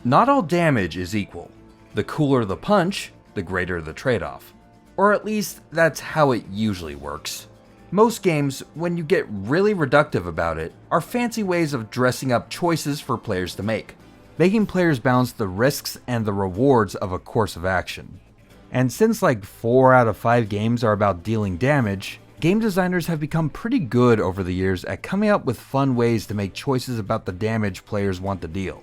Not all damage is equal. The cooler the punch, the greater the trade-off. Or at least, that's how it usually works. Most games, when you get really reductive about it, are fancy ways of dressing up choices for players to make, making players balance the risks and the rewards of a course of action. And since like 4 out of 5 games are about dealing damage, game designers have become pretty good over the years at coming up with fun ways to make choices about the damage players want to deal.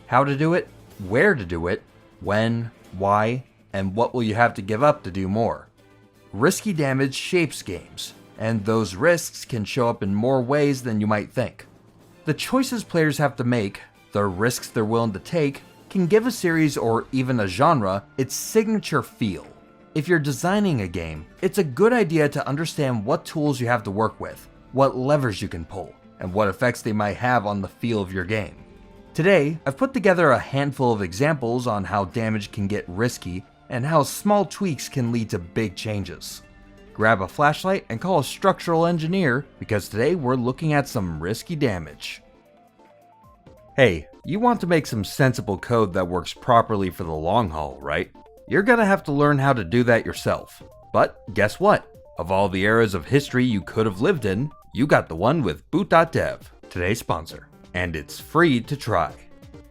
How to do it, where to do it, when, why, and what will you have to give up to do more. Risky damage shapes games, and those risks can show up in more ways than you might think. The choices players have to make, the risks they're willing to take, can give a series or even a genre its signature feel. If you're designing a game, it's a good idea to understand what tools you have to work with, what levers you can pull, and what effects they might have on the feel of your game. Today, I've put together a handful of examples on how damage can get risky and how small tweaks can lead to big changes. Grab a flashlight and call a structural engineer, because today we're looking at some risky damage. Hey, you want to make some sensible code that works properly for the long haul, right? You're gonna have to learn how to do that yourself. But guess what? Of all the eras of history you could have lived in, you got the one with boot.dev, today's sponsor. And it's free to try.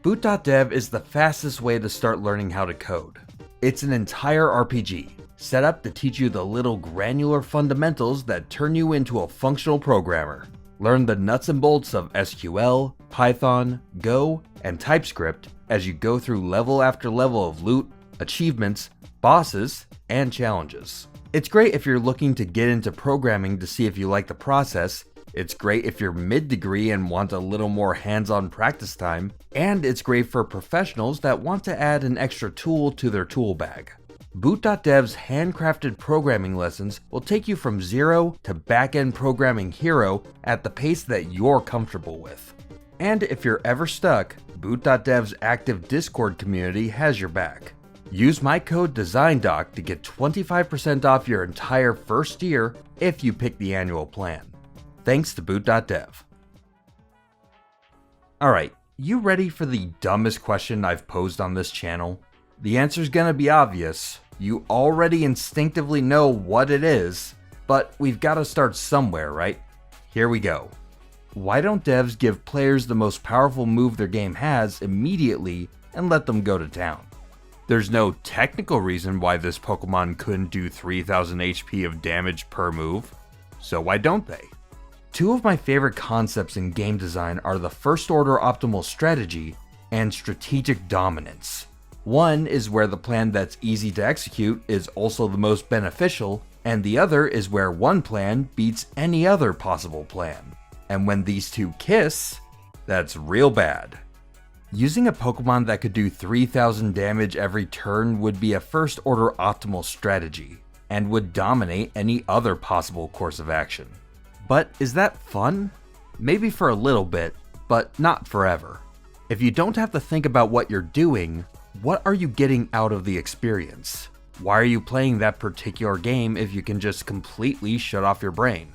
Boot.dev is the fastest way to start learning how to code. It's an entire RPG, set up to teach you the little granular fundamentals that turn you into a functional programmer. Learn the nuts and bolts of SQL, Python, Go, and TypeScript as you go through level after level of loot, achievements, bosses, and challenges. It's great if you're looking to get into programming to see if you like the process. It's great if you're mid-degree and want a little more hands-on practice time, and it's great for professionals that want to add an extra tool to their tool bag. Boot.dev's handcrafted programming lessons will take you from zero to back-end programming hero at the pace that you're comfortable with. And if you're ever stuck, Boot.dev's active Discord community has your back. Use my code DESIGNDOC to get 25% off your entire first year if you pick the annual plan. Thanks to boot.dev. Alright, you ready for the dumbest question I've posed on this channel? The answer's gonna be obvious. You already instinctively know what it is, but we've gotta start somewhere, right? Here we go. Why don't devs give players the most powerful move their game has immediately and let them go to town? There's no technical reason why this Pokemon couldn't do 3000 HP of damage per move, so why don't they? Two of my favorite concepts in game design are the first order optimal strategy and strategic dominance. One is where the plan that's easy to execute is also the most beneficial, and the other is where one plan beats any other possible plan. And when these two kiss, that's real bad. Using a Pokemon that could do 3000 damage every turn would be a first order optimal strategy, and would dominate any other possible course of action. But is that fun? Maybe for a little bit, but not forever. If you don't have to think about what you're doing, what are you getting out of the experience? Why are you playing that particular game if you can just completely shut off your brain?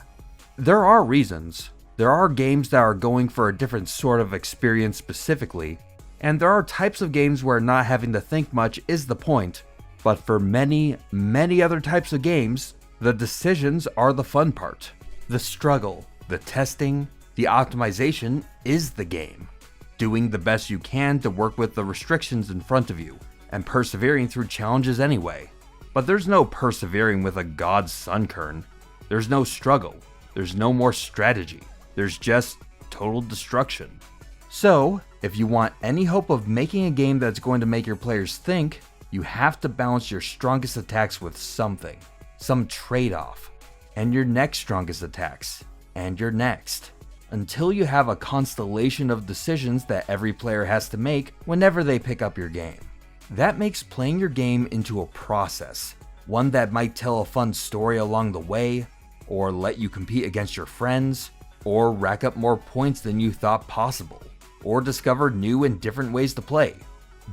There are reasons. There are games that are going for a different sort of experience specifically, and there are types of games where not having to think much is the point, but for many, many other types of games, the decisions are the fun part. The struggle, the testing, the optimization is the game. Doing the best you can to work with the restrictions in front of you, and persevering through challenges anyway. But there's no persevering with a god Sunkern. There's no struggle. There's no more strategy. There's just total destruction. So, if you want any hope of making a game that's going to make your players think, you have to balance your strongest attacks with something, some trade-off, and your next strongest attacks, and your next, until you have a constellation of decisions that every player has to make whenever they pick up your game. That makes playing your game into a process, one that might tell a fun story along the way, or let you compete against your friends, or rack up more points than you thought possible, or discover new and different ways to play.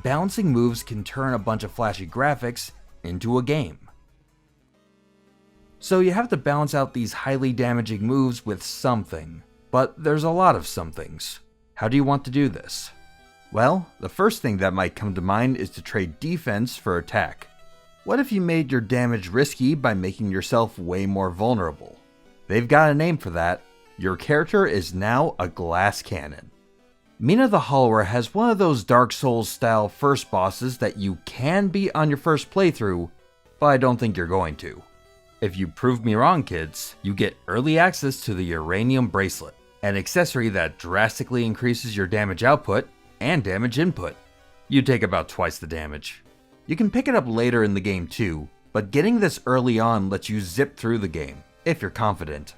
Balancing moves can turn a bunch of flashy graphics into a game. So you have to balance out these highly damaging moves with something. But there's a lot of somethings. How do you want to do this? Well, the first thing that might come to mind is to trade defense for attack. What if you made your damage risky by making yourself way more vulnerable? They've got a name for that. Your character is now a glass cannon. Mina the Hollower has one of those Dark Souls style first bosses that you can beat on your first playthrough, but I don't think you're going to. If you prove me wrong, kids, you get early access to the Uranium Bracelet, an accessory that drastically increases your damage output and damage input. You take about twice the damage. You can pick it up later in the game too, but getting this early on lets you zip through the game, if you're confident.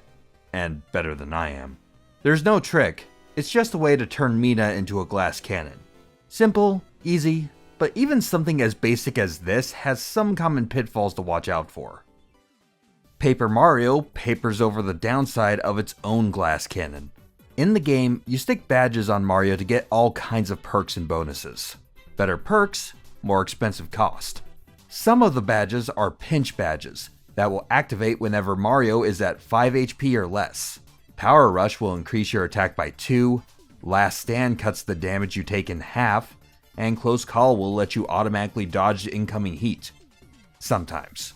And better than I am. There's no trick, it's just a way to turn Mina into a glass cannon. Simple, easy, but even something as basic as this has some common pitfalls to watch out for. Paper Mario papers over the downside of its own glass cannon. In the game, you stick badges on Mario to get all kinds of perks and bonuses. Better perks, more expensive cost. Some of the badges are pinch badges that will activate whenever Mario is at 5 HP or less. Power Rush will increase your attack by 2, Last Stand cuts the damage you take in half, and Close Call will let you automatically dodge incoming heat. Sometimes.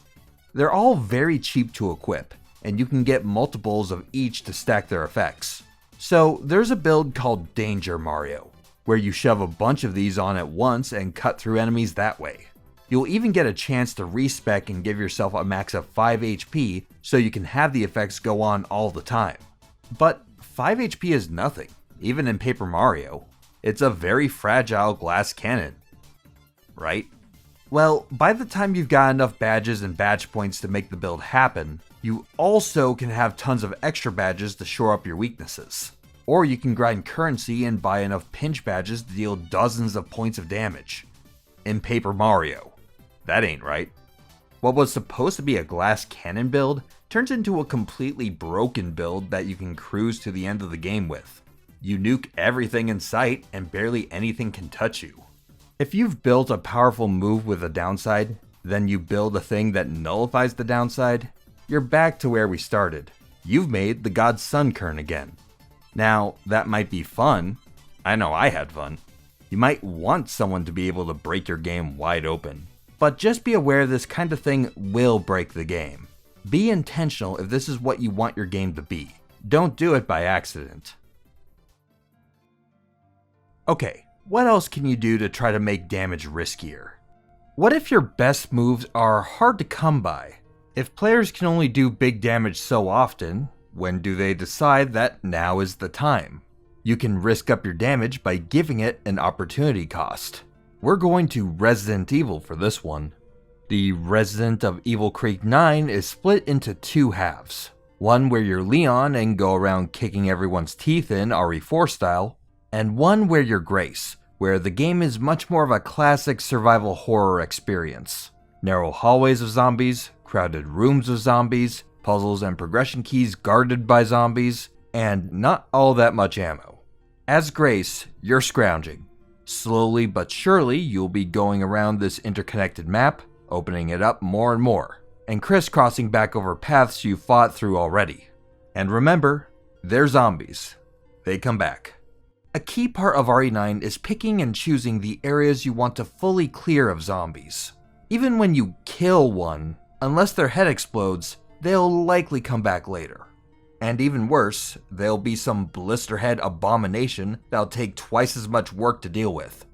They're all very cheap to equip, and you can get multiples of each to stack their effects. So there's a build called Danger Mario, where you shove a bunch of these on at once and cut through enemies that way. You'll even get a chance to respec and give yourself a max of 5 HP so you can have the effects go on all the time. But 5 HP is nothing, even in Paper Mario. It's a very fragile glass cannon. Right? Well, by the time you've got enough badges and badge points to make the build happen, you also can have tons of extra badges to shore up your weaknesses. Or you can grind currency and buy enough pinch badges to deal dozens of points of damage. In Paper Mario. That ain't right. What was supposed to be a glass cannon build turns into a completely broken build that you can cruise to the end of the game with. You nuke everything in sight and barely anything can touch you. If you've built a powerful move with a downside, then you build a thing that nullifies the downside, you're back to where we started. You've made the god Sunkern again. Now, that might be fun. I know I had fun. You might want someone to be able to break your game wide open. But just be aware this kind of thing will break the game. Be intentional if this is what you want your game to be. Don't do it by accident. Okay, what else can you do to try to make damage riskier? What if your best moves are hard to come by? If players can only do big damage so often, when do they decide that now is the time? You can risk up your damage by giving it an opportunity cost. We're going to Resident Evil for this one. The Resident of Evil Creek 9 is split into two halves. One where you're Leon and go around kicking everyone's teeth in RE4 style, and one where you're Grace, where the game is much more of a classic survival horror experience. Narrow hallways of zombies, crowded rooms of zombies, puzzles and progression keys guarded by zombies, and not all that much ammo. As Grace, you're scrounging. Slowly but surely, you'll be going around this interconnected map, opening it up more and more, and crisscrossing back over paths you fought through already. And remember, they're zombies. They come back. A key part of RE9 is picking and choosing the areas you want to fully clear of zombies. Even when you kill one, unless their head explodes, they'll likely come back later. And even worse, there'll be some blisterhead abomination that'll take twice as much work to deal with.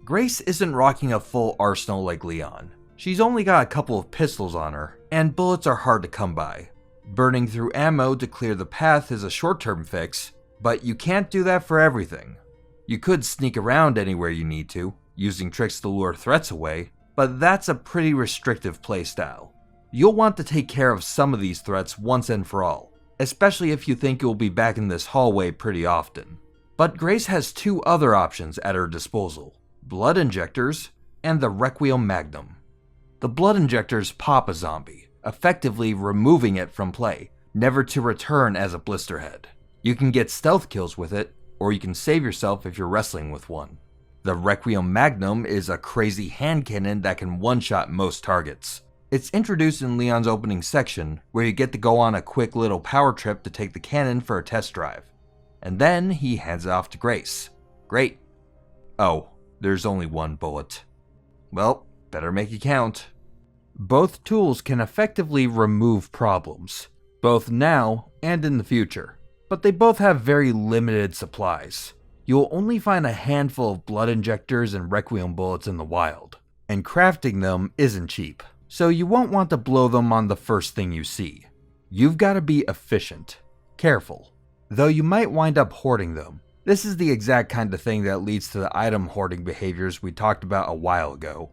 Grace isn't rocking a full arsenal like Leon. She's only got a couple of pistols on her, and bullets are hard to come by. Burning through ammo to clear the path is a short-term fix, but you can't do that for everything. You could sneak around anywhere you need to, using tricks to lure threats away, but that's a pretty restrictive playstyle. You'll want to take care of some of these threats once and for all, especially if you think you'll be back in this hallway pretty often. But Grace has two other options at her disposal: blood injectors and the Requiem Magnum. The blood injectors pop a zombie, effectively removing it from play, never to return as a blisterhead. You can get stealth kills with it, or you can save yourself if you're wrestling with one. The Requiem Magnum is a crazy hand cannon that can one-shot most targets. It's introduced in Leon's opening section, where you get to go on a quick little power trip to take the cannon for a test drive. And then he hands it off to Grace. Great. Oh, there's only one bullet. Well, better make it count. Both tools can effectively remove problems, both now and in the future, but they both have very limited supplies. You'll only find a handful of blood injectors and Requiem bullets in the wild, and crafting them isn't cheap, so you won't want to blow them on the first thing you see. You've got to be efficient, careful, though you might wind up hoarding them. This is the exact kind of thing that leads to the item hoarding behaviors we talked about a while ago.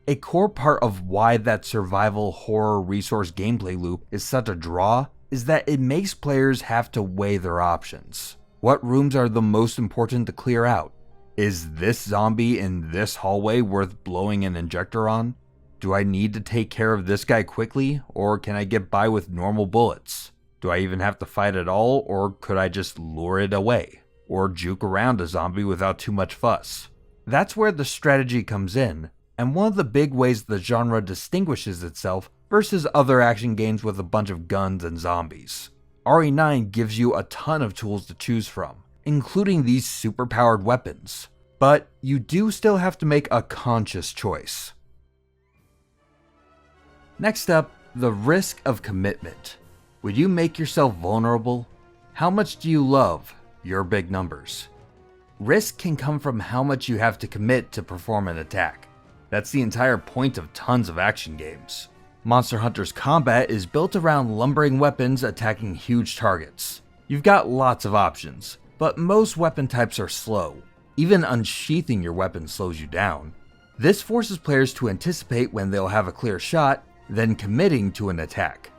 A core part of why that survival horror resource gameplay loop is such a draw is that it makes players have to weigh their options. What rooms are the most important to clear out? Is this zombie in this hallway worth blowing an injector on? Do I need to take care of this guy quickly, or can I get by with normal bullets? Do I even have to fight at all, or could I just lure it away? Or juke around a zombie without too much fuss? That's where the strategy comes in, and one of the big ways the genre distinguishes itself versus other action games with a bunch of guns and zombies. RE9 gives you a ton of tools to choose from, including these super-powered weapons, but you do still have to make a conscious choice. Next up, the risk of commitment. Would you make yourself vulnerable? How much do you love your big numbers? Risk can come from how much you have to commit to perform an attack. That's the entire point of tons of action games. Monster Hunter's combat is built around lumbering weapons attacking huge targets. You've got lots of options, but most weapon types are slow. Even unsheathing your weapon slows you down. This forces players to anticipate when they'll have a clear shot, then committing to an attack.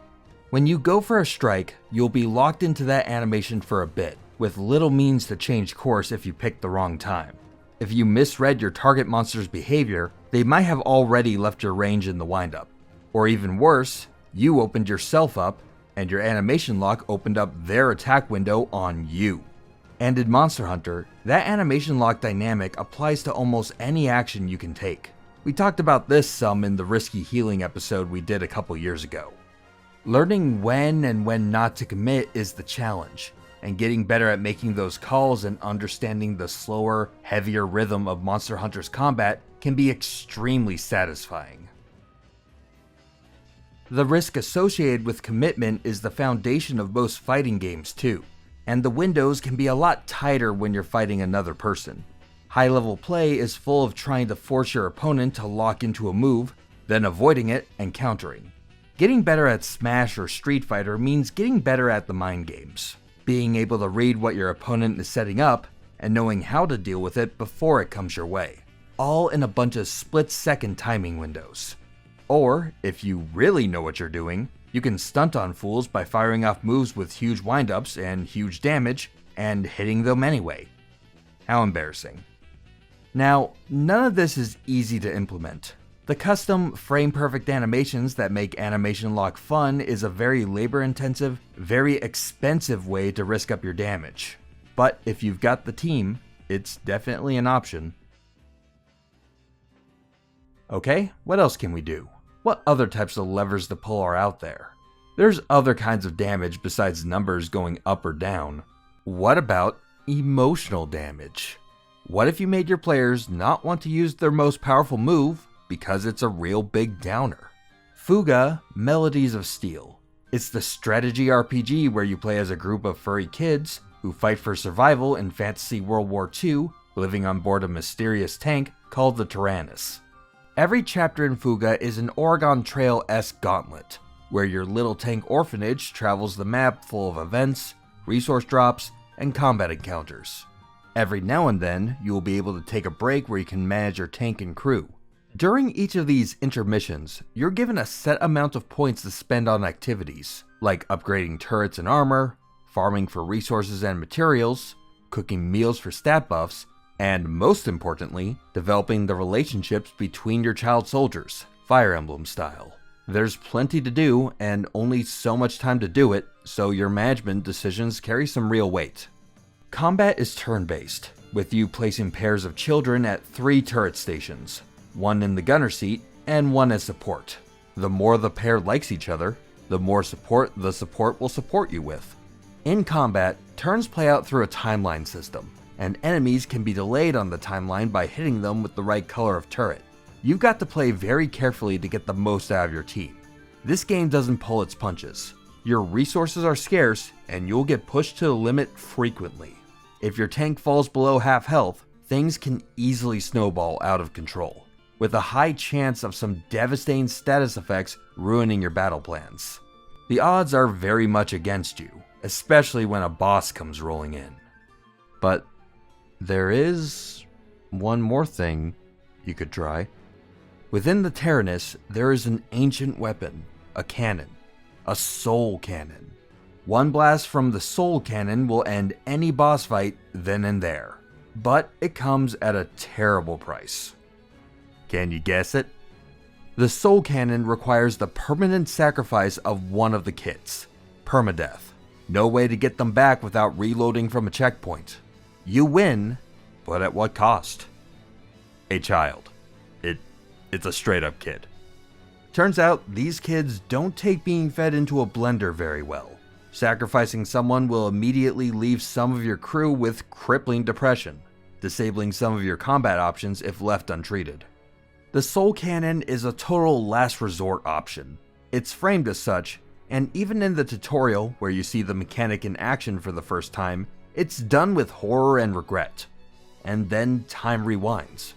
When you go for a strike, you'll be locked into that animation for a bit, with little means to change course if you pick the wrong time. If you misread your target monster's behavior, they might have already left your range in the windup. Or even worse, you opened yourself up, and your animation lock opened up their attack window on you. And in Monster Hunter, that animation lock dynamic applies to almost any action you can take. We talked about this some in the risky healing episode we did a couple years ago. Learning when and when not to commit is the challenge, and getting better at making those calls and understanding the slower, heavier rhythm of Monster Hunter's combat can be extremely satisfying. The risk associated with commitment is the foundation of most fighting games too, and the windows can be a lot tighter when you're fighting another person. High-level play is full of trying to force your opponent to lock into a move, then avoiding it and countering. Getting better at Smash or Street Fighter means getting better at the mind games, being able to read what your opponent is setting up, and knowing how to deal with it before it comes your way, all in a bunch of split-second timing windows. Or, if you really know what you're doing, you can stunt on fools by firing off moves with huge windups and huge damage, and hitting them anyway. How embarrassing. Now, none of this is easy to implement. The custom, frame-perfect animations that make animation lock fun is a very labor-intensive, very expensive way to risk up your damage. But if you've got the team, it's definitely an option. Okay, what else can we do? What other types of levers to pull are out there? There's other kinds of damage besides numbers going up or down. What about emotional damage? What if you made your players not want to use their most powerful move because it's a real big downer? Fuga, Melodies of Steel. It's the strategy RPG where you play as a group of furry kids who fight for survival in fantasy World War II, living on board a mysterious tank called the Tyrannus. Every chapter in Fuga is an Oregon Trail-esque gauntlet, where your little tank orphanage travels the map full of events, resource drops, and combat encounters. Every now and then, you will be able to take a break where you can manage your tank and crew. During each of these intermissions, you're given a set amount of points to spend on activities, like upgrading turrets and armor, farming for resources and materials, cooking meals for stat buffs, and most importantly, developing the relationships between your child soldiers, Fire Emblem style. There's plenty to do and only so much time to do it, so your management decisions carry some real weight. Combat is turn-based, with you placing pairs of children at 3 turret stations, one in the gunner seat and one as support. The more the pair likes each other, the more support the support will support you with. In combat, turns play out through a timeline system, and enemies can be delayed on the timeline by hitting them with the right color of turret. You've got to play very carefully to get the most out of your team. This game doesn't pull its punches. Your resources are scarce, and you'll get pushed to the limit frequently. If your tank falls below half health, things can easily snowball out of control, with a high chance of some devastating status effects ruining your battle plans. The odds are very much against you, especially when a boss comes rolling in. But there is one more thing you could try. Within the Tyrannus, there is an ancient weapon, a cannon, a soul cannon. One blast from the soul cannon will end any boss fight then and there, but it comes at a terrible price. Can you guess it? The soul cannon requires the permanent sacrifice of one of the kits, permadeath. No way to get them back without reloading from a checkpoint. You win, but at what cost? A child. It's a straight up kid. Turns out these kids don't take being fed into a blender very well. Sacrificing someone will immediately leave some of your crew with crippling depression, disabling some of your combat options if left untreated. The soul cannon is a total last resort option. It's framed as such, and even in the tutorial where you see the mechanic in action for the first time, it's done with horror and regret. And then time rewinds.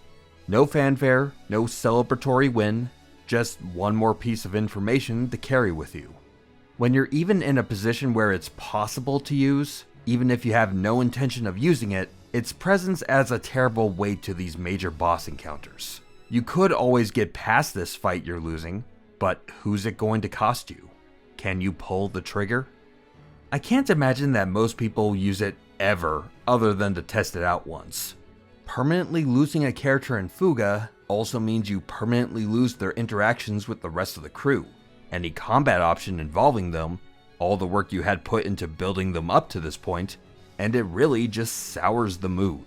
No fanfare, no celebratory win, just one more piece of information to carry with you. When you're even in a position where it's possible to use, even if you have no intention of using it, its presence adds a terrible weight to these major boss encounters. You could always get past this fight you're losing, but who's it going to cost you? Can you pull the trigger? I can't imagine that most people use it ever, other than to test it out once. Permanently losing a character in Fuga also means you permanently lose their interactions with the rest of the crew. Any combat option involving them, all the work you had put into building them up to this point, and it really just sours the mood.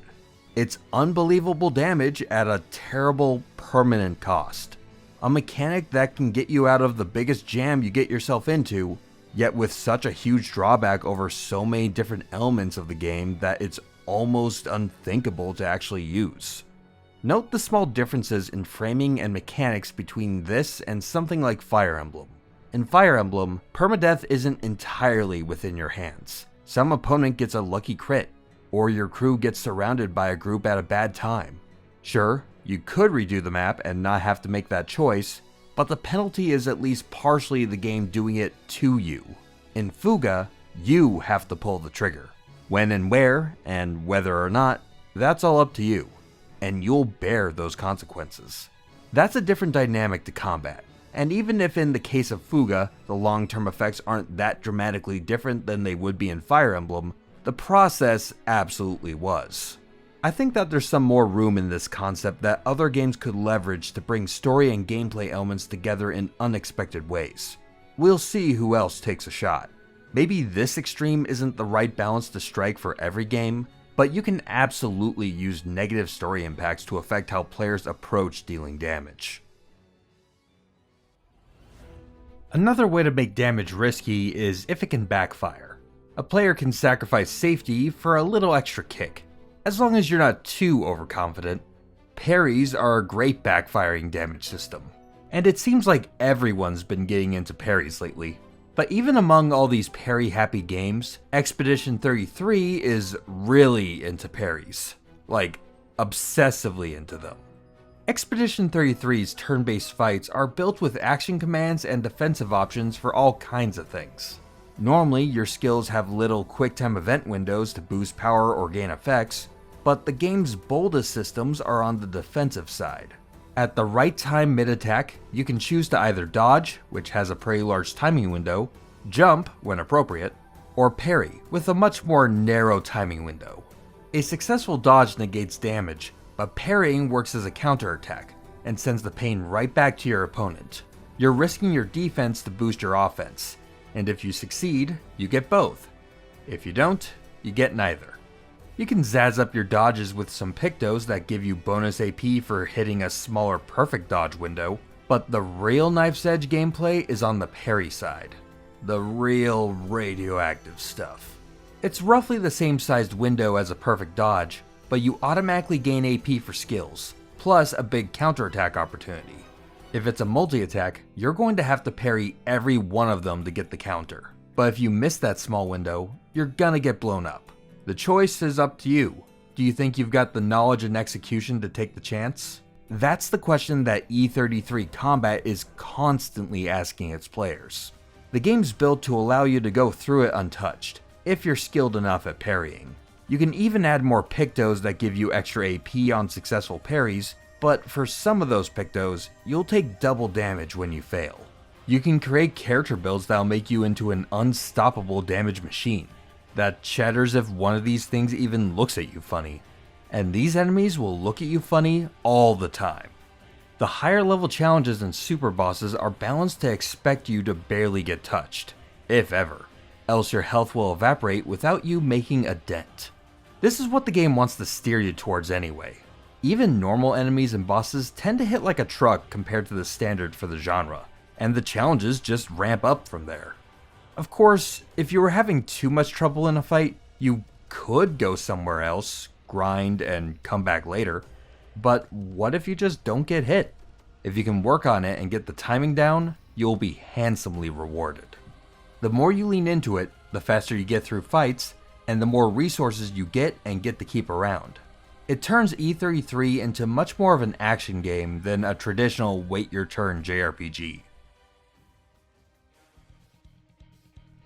It's unbelievable damage at a terrible permanent cost. A mechanic that can get you out of the biggest jam you get yourself into, yet with such a huge drawback over so many different elements of the game that it's almost unthinkable to actually use. Note the small differences in framing and mechanics between this and something like Fire Emblem. In Fire Emblem, permadeath isn't entirely within your hands. Some opponent gets a lucky crit, or your crew gets surrounded by a group at a bad time. Sure, you could redo the map and not have to make that choice, but the penalty is at least partially the game doing it to you. In Fuga, you have to pull the trigger. When and where, and whether or not, that's all up to you, and you'll bear those consequences. That's a different dynamic to combat, and even if in the case of Fuga, the long-term effects aren't that dramatically different than they would be in Fire Emblem, the process absolutely was. I think that there's some more room in this concept that other games could leverage to bring story and gameplay elements together in unexpected ways. We'll see who else takes a shot. Maybe this extreme isn't the right balance to strike for every game, but you can absolutely use negative story impacts to affect how players approach dealing damage. Another way to make damage risky is if it can backfire. A player can sacrifice safety for a little extra kick. As long as you're not too overconfident, parries are a great backfiring damage system. And it seems like everyone's been getting into parries lately. But even among all these parry-happy games, Expedition 33 is really into parries. Like, obsessively into them. Expedition 33's turn-based fights are built with action commands and defensive options for all kinds of things. Normally, your skills have little quick-time event windows to boost power or gain effects, but the game's boldest systems are on the defensive side. At the right time mid-attack, you can choose to either dodge, which has a pretty large timing window, jump when appropriate, or parry, with a much more narrow timing window. A successful dodge negates damage, but parrying works as a counterattack, and sends the pain right back to your opponent. You're risking your defense to boost your offense, and if you succeed, you get both. If you don't, you get neither. You can zazz up your dodges with some pictos that give you bonus AP for hitting a smaller perfect dodge window, But the real knife's edge gameplay is on the parry side. The real radioactive stuff. It's roughly the same sized window as a perfect dodge, but you automatically gain AP for skills, plus a big counterattack opportunity. If it's a multi-attack, you're going to have to parry every one of them to get the counter. But if you miss that small window, you're gonna get blown up. The choice is up to you. Do you think you've got the knowledge and execution to take the chance? That's the question that E33 Combat is constantly asking its players. The game's built to allow you to go through it untouched, if you're skilled enough at parrying. You can even add more pictos that give you extra AP on successful parries, but for some of those pictos, you'll take double damage when you fail. You can create character builds that'll make you into an unstoppable damage machine that shatters if one of these things even looks at you funny. And these enemies will look at you funny all the time. The higher level challenges and super bosses are balanced to expect you to barely get touched, if ever, else your health will evaporate without you making a dent. This is what the game wants to steer you towards anyway. Even normal enemies and bosses tend to hit like a truck compared to the standard for the genre, and the challenges just ramp up from there. Of course, if you were having too much trouble in a fight, you could go somewhere else, grind, and come back later. But what if you just don't get hit? If you can work on it and get the timing down, you'll be handsomely rewarded. The more you lean into it, the faster you get through fights, and the more resources you get to keep around. It turns E33 into much more of an action game than a traditional wait your turn JRPG.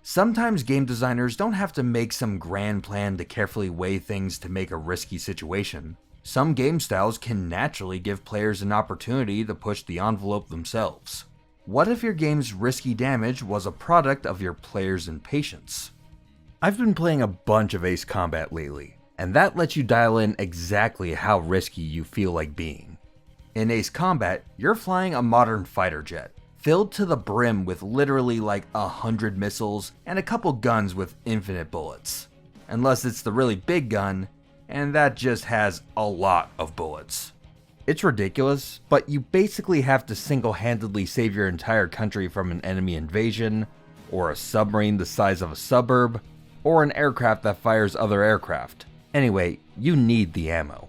Sometimes game designers don't have to make some grand plan to carefully weigh things to make a risky situation. Some game styles can naturally give players an opportunity to push the envelope themselves. What if your game's risky damage was a product of your players' impatience? I've been playing a bunch of Ace Combat lately, and that lets you dial in exactly how risky you feel like being. In Ace Combat, you're flying a modern fighter jet, filled to the brim with literally like 100 missiles and a couple guns with infinite bullets. Unless it's the really big gun, and that just has a lot of bullets. It's ridiculous, but you basically have to single-handedly save your entire country from an enemy invasion, or a submarine the size of a suburb, or an aircraft that fires other aircraft. Anyway, you need the ammo.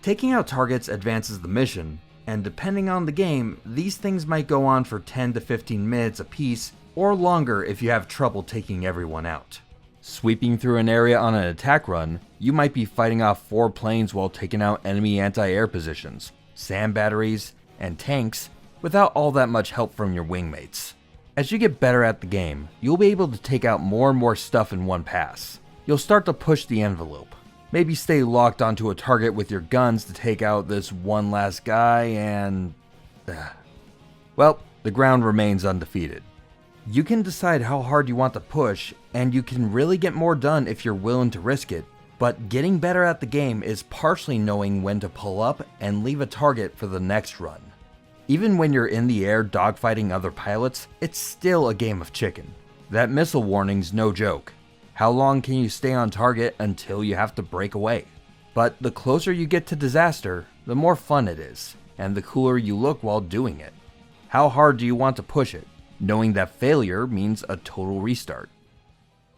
Taking out targets advances the mission, and depending on the game, these things might go on for 10 to 15 minutes a piece, or longer if you have trouble taking everyone out. Sweeping through an area on an attack run, you might be fighting off 4 planes while taking out enemy anti-air positions, SAM batteries, and tanks without all that much help from your wingmates. As you get better at the game, you'll be able to take out more and more stuff in one pass. You'll start to push the envelope. Maybe stay locked onto a target with your guns to take out this one last guy and... well, the ground remains undefeated. You can decide how hard you want to push, and you can really get more done if you're willing to risk it, but getting better at the game is partially knowing when to pull up and leave a target for the next run. Even when you're in the air dogfighting other pilots, it's still a game of chicken. That missile warning's no joke. How long can you stay on target until you have to break away? But the closer you get to disaster, the more fun it is, and the cooler you look while doing it. How hard do you want to push it, knowing that failure means a total restart?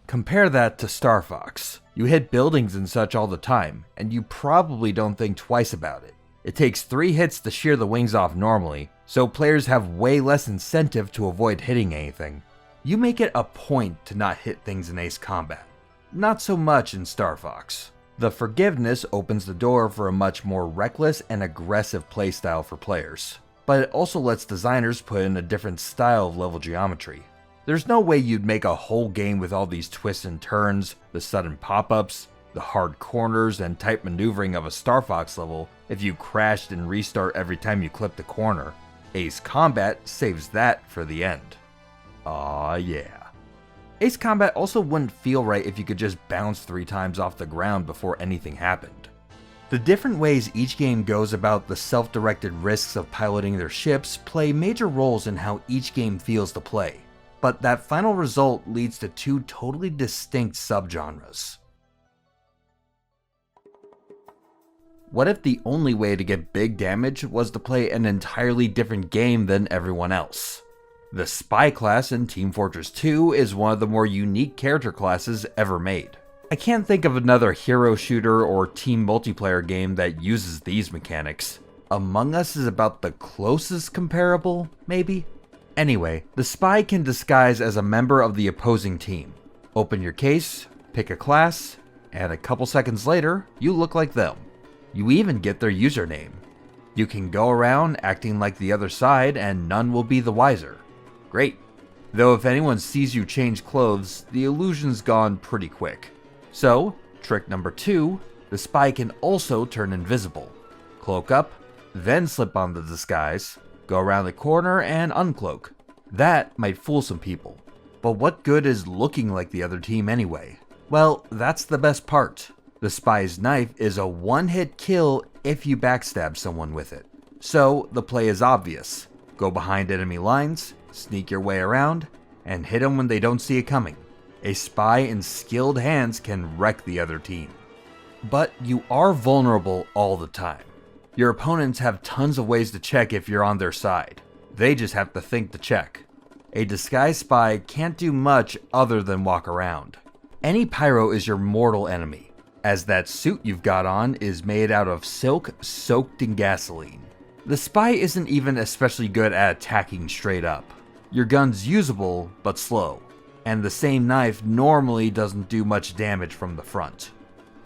Compare that to Star Fox. You hit buildings and such all the time, and you probably don't think twice about it. It takes 3 hits to shear the wings off normally, so players have way less incentive to avoid hitting anything. You make it a point to not hit things in Ace Combat. Not so much in Star Fox. The forgiveness opens the door for a much more reckless and aggressive playstyle for players, but it also lets designers put in a different style of level geometry. There's no way you'd make a whole game with all these twists and turns, the sudden pop-ups, the hard corners and tight maneuvering of a Star Fox level if you crashed and restart every time you clipped a corner. Ace Combat saves that for the end. Aw yeah. Ace Combat also wouldn't feel right if you could just bounce 3 times off the ground before anything happened. The different ways each game goes about the self-directed risks of piloting their ships play major roles in how each game feels to play, but that final result leads to 2 totally distinct subgenres. What if the only way to get big damage was to play an entirely different game than everyone else? The Spy class in Team Fortress 2 is one of the more unique character classes ever made. I can't think of another hero shooter or team multiplayer game that uses these mechanics. Among Us is about the closest comparable, maybe? Anyway, the Spy can disguise as a member of the opposing team. Open your case, pick a class, and a couple seconds later, you look like them. You even get their username. You can go around acting like the other side and none will be the wiser. Great. Though if anyone sees you change clothes, the illusion's gone pretty quick. So, trick number 2, the Spy can also turn invisible. Cloak up, then slip on the disguise, go around the corner and uncloak. That might fool some people. But what good is looking like the other team anyway? Well, that's the best part. The Spy's knife is a one-hit kill if you backstab someone with it. So, the play is obvious. Go behind enemy lines, sneak your way around, and hit them when they don't see it coming. A Spy in skilled hands can wreck the other team. But you are vulnerable all the time. Your opponents have tons of ways to check if you're on their side. They just have to think to check. A disguised Spy can't do much other than walk around. Any pyro is your mortal enemy, as that suit you've got on is made out of silk soaked in gasoline. The Spy isn't even especially good at attacking straight up. Your gun's usable, but slow, and the same knife normally doesn't do much damage from the front.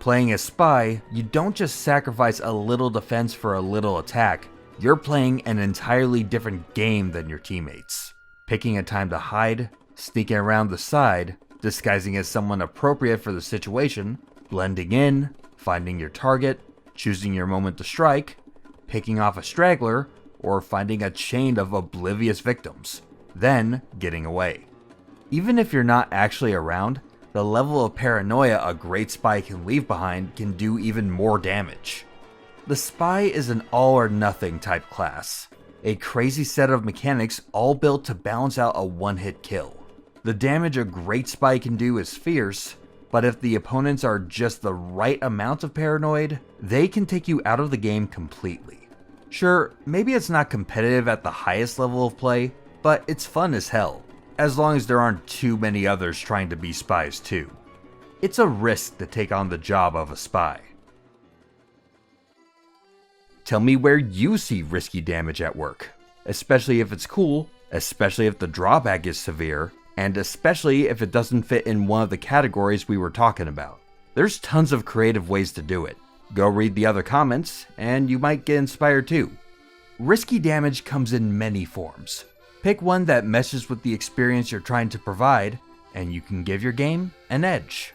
Playing as Spy, you don't just sacrifice a little defense for a little attack, you're playing an entirely different game than your teammates. Picking a time to hide, sneaking around the side, disguising as someone appropriate for the situation, blending in, finding your target, choosing your moment to strike, picking off a straggler, or finding a chain of oblivious victims, then getting away. Even if you're not actually around, the level of paranoia a great Spy can leave behind can do even more damage. The Spy is an all or nothing type class, a crazy set of mechanics all built to balance out a one-hit kill. The damage a great Spy can do is fierce, but if the opponents are just the right amount of paranoid, they can take you out of the game completely. Sure, maybe it's not competitive at the highest level of play, but it's fun as hell, as long as there aren't too many others trying to be Spies too. It's a risk to take on the job of a Spy. Tell me where you see risky damage at work, especially if it's cool, especially if the drawback is severe, and especially if it doesn't fit in one of the categories we were talking about. There's tons of creative ways to do it. Go read the other comments, and you might get inspired too. Risky damage comes in many forms. Pick one that meshes with the experience you're trying to provide, and you can give your game an edge.